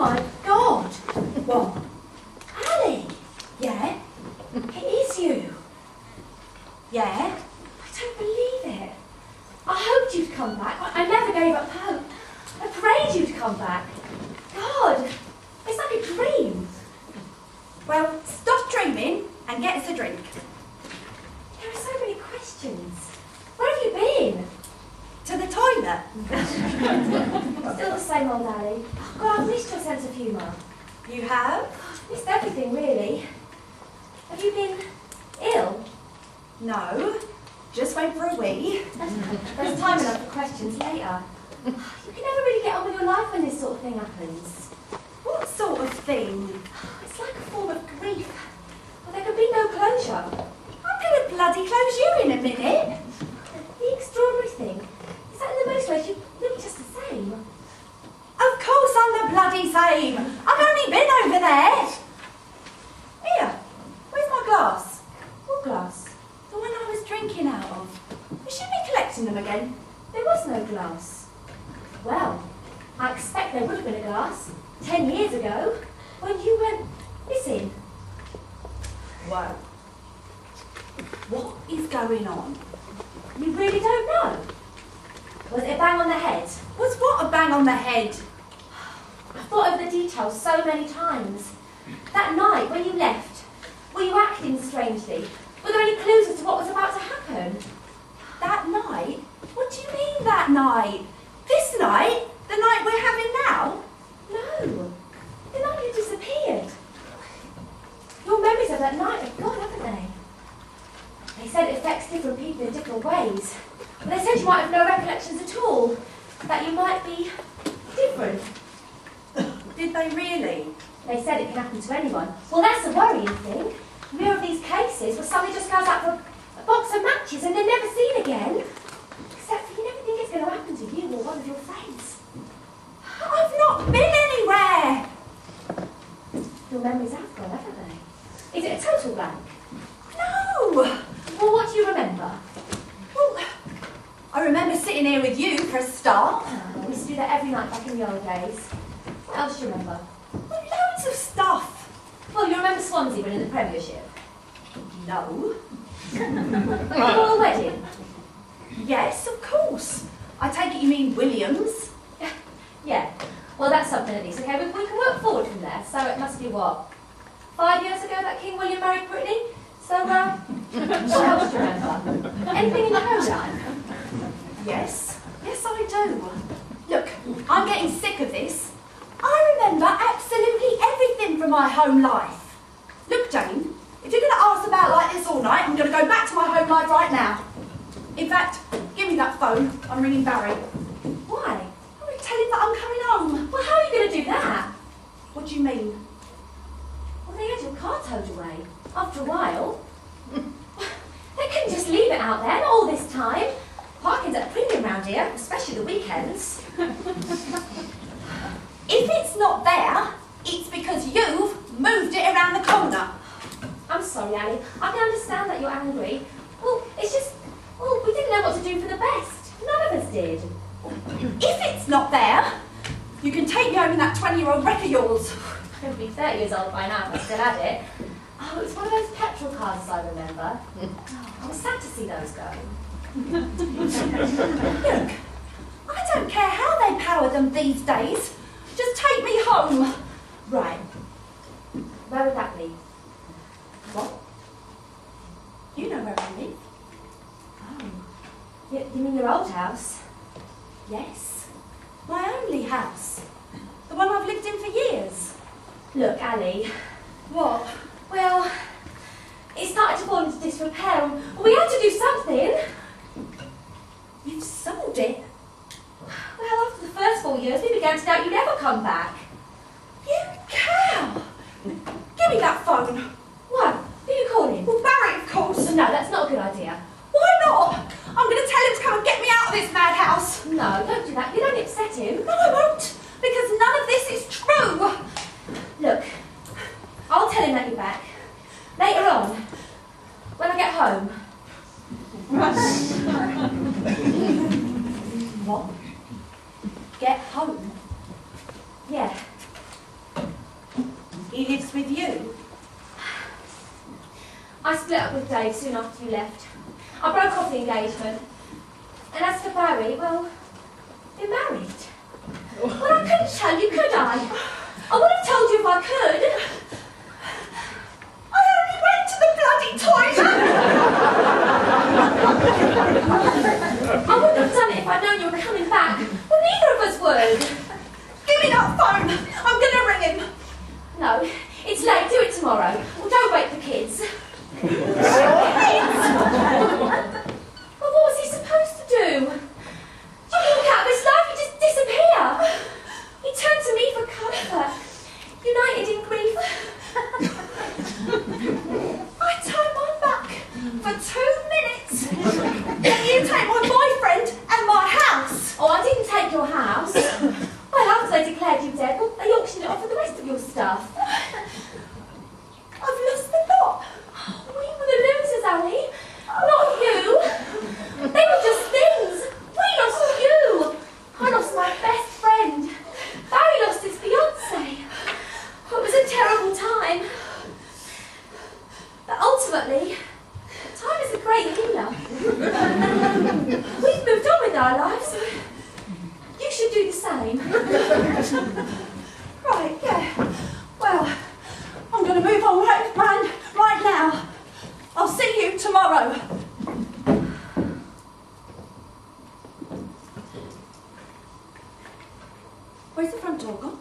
my God! What? Ali? Yeah? It is you? Yeah? I don't believe it. I hoped you'd come back. I never gave up hope. I prayed you'd come back. God, it's like a dream. Well, stop dreaming and get us a drink. There are so many questions. Where have you been? To the toilet. Still the same old Ali. God, I've missed your sense of humour. You have? I've missed everything, really. Have you been ill? No. Just went for a wee. There's time enough for questions later. You can never really get on with your life when this sort of thing happens. What sort of thing? It's like a form of grief. Well, there can be no closure. I'm going to bloody close you in a minute. The extraordinary thing is that in the most ways you look just the same. Of course I'm the bloody same. I've only been over there. Here, where's my glass? What glass? The one I was drinking out of. You should be collecting them again. There was no glass. Well, I expect there would have been a glass 10 years ago when you went missing. Whoa. What is going on? You really don't know? Was it a bang on the head? Was what a bang on the head? I've thought over the details so many times. That night when you left, were you acting strangely? Were there any clues as to what was about to happen? That night? What do you mean that night? This night? The night we're having now? No. The night you disappeared. Your memories of that night have gone, haven't they? They said it affects different people in different ways. But they said you might have no recollections at all. That you might be different. Did they really? They said it can happen to anyone. Well, that's the worrying thing. You hear of these cases where somebody just goes out for a box of matches and they're never seen again. Except for you never think it's going to happen to you or one of your friends. I've not been anywhere. Your memories have gone, haven't they? Is it a total blank? No. Well, what do you remember? Well, I remember sitting here with you for a start. We used to do that every night back in the old days. What else do you remember? Well, loads of stuff. Well, you remember Swansea winning the Premiership? No. The royal wedding? Yes, of course. I take it you mean Williams? Yeah. Well, that's something at least. Okay, we can work forward from there. So it must be what? 5 years ago that King William married Brittany? So, what else do you remember? Anything in your home life? Yes. Yes, I do. Look, I'm getting sick of this. I remember absolutely everything from my home life. Look, Jane, if you're going to ask about like this all night, I'm going to go back to my home life right now. In fact, give me that phone. I'm ringing Barry. Why? I'm going to tell him that I'm coming home. Well, how are you going to do that? What do you mean? Well, they had your car towed away. After a while. They couldn't just leave it out there, not all this time. Parking's at a premium round here, especially the weekends. If it's not there, it's because you've moved it around the corner. I'm sorry, Ali. I can understand that you're angry. Well, it's just, well, we didn't know what to do for the best. None of us did. If it's not there, you can take me home in that 20-year-old wreck of yours. I'll be 30 years old by now if I still had it. Oh, it was one of those petrol cars, I remember. Oh, I was sad to see those go. Look, I don't care how they power them these days. Just take me home. Right. Where would that be? What? You know where I live. Oh. You mean your old house? Yes. My only house. The one I've lived in for years. Look, Ali. What? Well, it started to fall into disrepair and we had to do something. You've sold it? Well, after the first 4 years, we began to doubt you'd ever come back. You cow! Give me that phone. What? Who are you calling? Well, Barry, of course. No, that's not a good idea. Why not? I'm going to tell him to come and get me out of this madhouse. No, don't do that. You'll only upset him. No, I won't, because none of this is true. Look, I'll tell him that you're back. Later on, when I get home. What? Get home? Yeah. lives with you? I split up with Dave soon after you left. I broke off the engagement. And as for Barry, well, you're married. Well, I couldn't tell you, could I? I would have told you if I could. I only went to the bloody toilet! I wouldn't have done it if I'd known you were coming back. Well, neither of us would. Give me that phone. I'm going to ring him. No, it's late. Do it tomorrow. Well, don't wake the kids. Well, what was he supposed to do? You walk out of his life, you just disappear. He turned to me for comfort, united in grief. I turned my back for 2 minutes. Then you take my boyfriend and my house. Oh, I didn't take your house. Well, after they declared you dead, well, they auctioned it off for the rest of your stuff. I've lost the lot. We were the losers, Ali. Not you. They were just things. We lost you. I lost my best friend. Barry lost his fiancée. It was a terrible time. But ultimately, time is a great healer. We've moved on with our lives. You should do the same. Right, yeah. Well, I'm going to move on right now. I'll see you tomorrow. Where's the front door gone?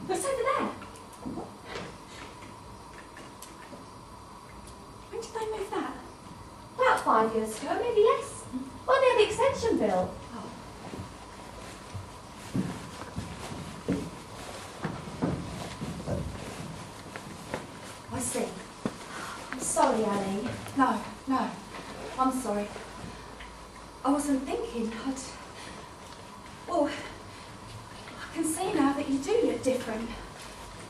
What's over there? When did they move that? About 5 years ago, maybe less. Well, they had the extension built. I see. I'm sorry, Ali. No, I'm sorry. I wasn't thinking. Well, I can see now that you do look different.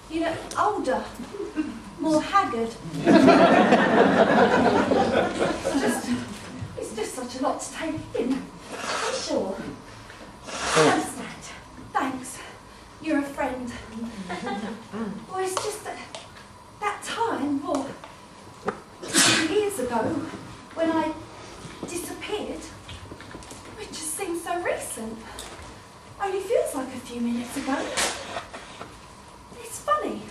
You look older, more haggard. It's just such a lot to take in. I'm sure. I understand. Thanks. You're a friend. Well, it's just that time, 2 years ago, when I disappeared, it just seems so recent. Only feels like a few minutes ago. It's funny.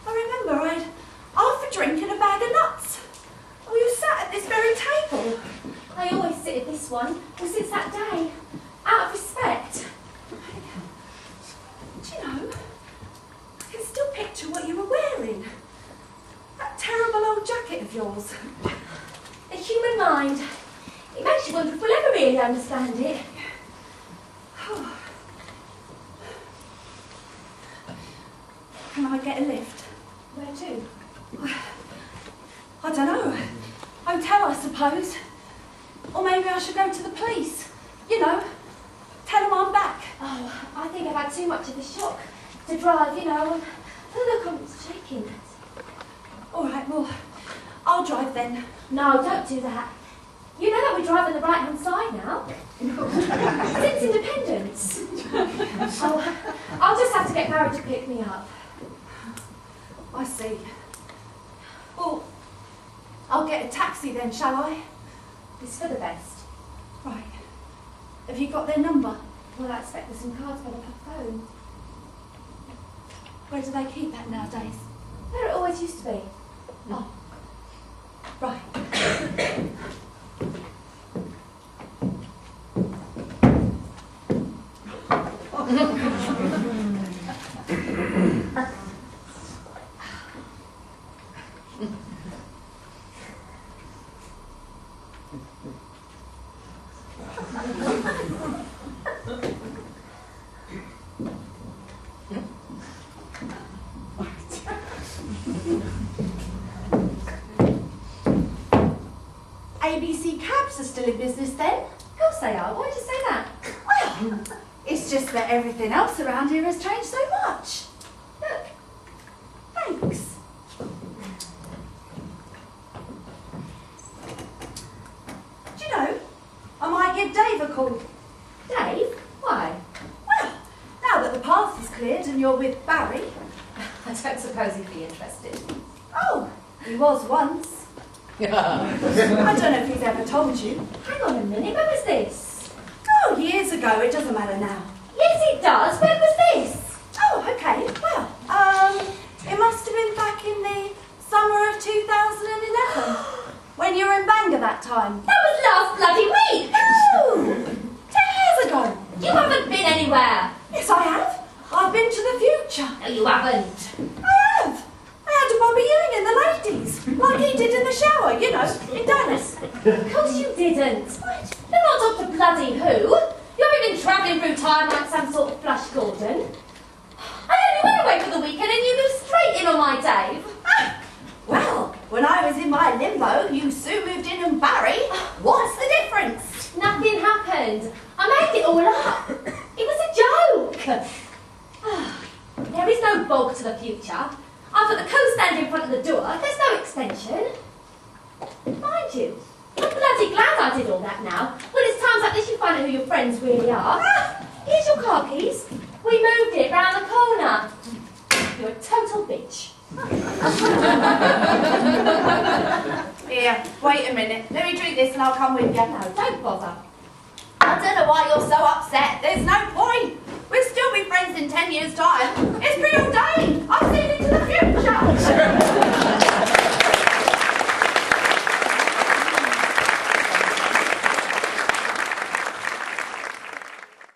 I remember I'd half a drink and a bag of nuts. We were sat at this very table. I always sit at this one. Well, since that day. Out of respect. Do you know, I can still picture what you were wearing. That terrible old jacket of yours. The human mind. It makes you wonder if we'll ever really understand it. Can I get a lift? Where to? I don't know. Hotel, I suppose. Or maybe I should go to the police. You know, tell them I'm back. Oh, I think I've had too much of the shock to drive, you know. Look, I'm shaking. All right, well, I'll drive then. No, don't do that. You know that we drive on the right-hand side now. Since independence. Oh, I'll just have to get Barry to pick me up. I see. Well, I'll get a taxi then, shall I? It's for the best. Right. Have you got their number? Well, I expect there's some cards on the phone. Where do they keep that nowadays? Where it always used to be. Oh. Right. ABC cabs are still in business then? Of course they are. Why'd you say that? Well, it's just that everything else around here has changed so much. Look. Thanks. Do you know, I might give Dave a call. Dave? Why? Well, now that the path is cleared and you're with Barry. I don't suppose he'd be interested. Oh, he was once. I don't know if he's ever told you. Hang on a minute, when was this? Oh, years ago, it doesn't matter now. Yes, it does. When was this? Oh, okay, well, it must have been back in the summer of 2011, when you were in Bangor that time. That was last bloody week! No! 10 years ago. You haven't been anywhere! Yes, I have. I've been to the future. No, you haven't. I have. I had a Bobby Ewing in the ladies, like he did in the shower, you know, in Dallas. Of course you didn't. What? You're not Dr. Bloody Who. You haven't been travelling through time like some sort of Flash Gordon. I only went away for the weekend and you moved straight in on my Dave. Well, when I was in my limbo, you soon moved in and Barry. What's the difference? Nothing happened. I made it all up. It was a joke. There is no bog to the future. I've got the co-stand in front of the door. There's no extension. Mind you, I'm bloody glad I did all that now. Well, it's times like this you find out who your friends really are. Here's your car keys. We moved it round the corner. You're a total bitch. Here, wait a minute. Let me drink this and I'll come with you. No, don't bother. I don't know why you're so upset. There's no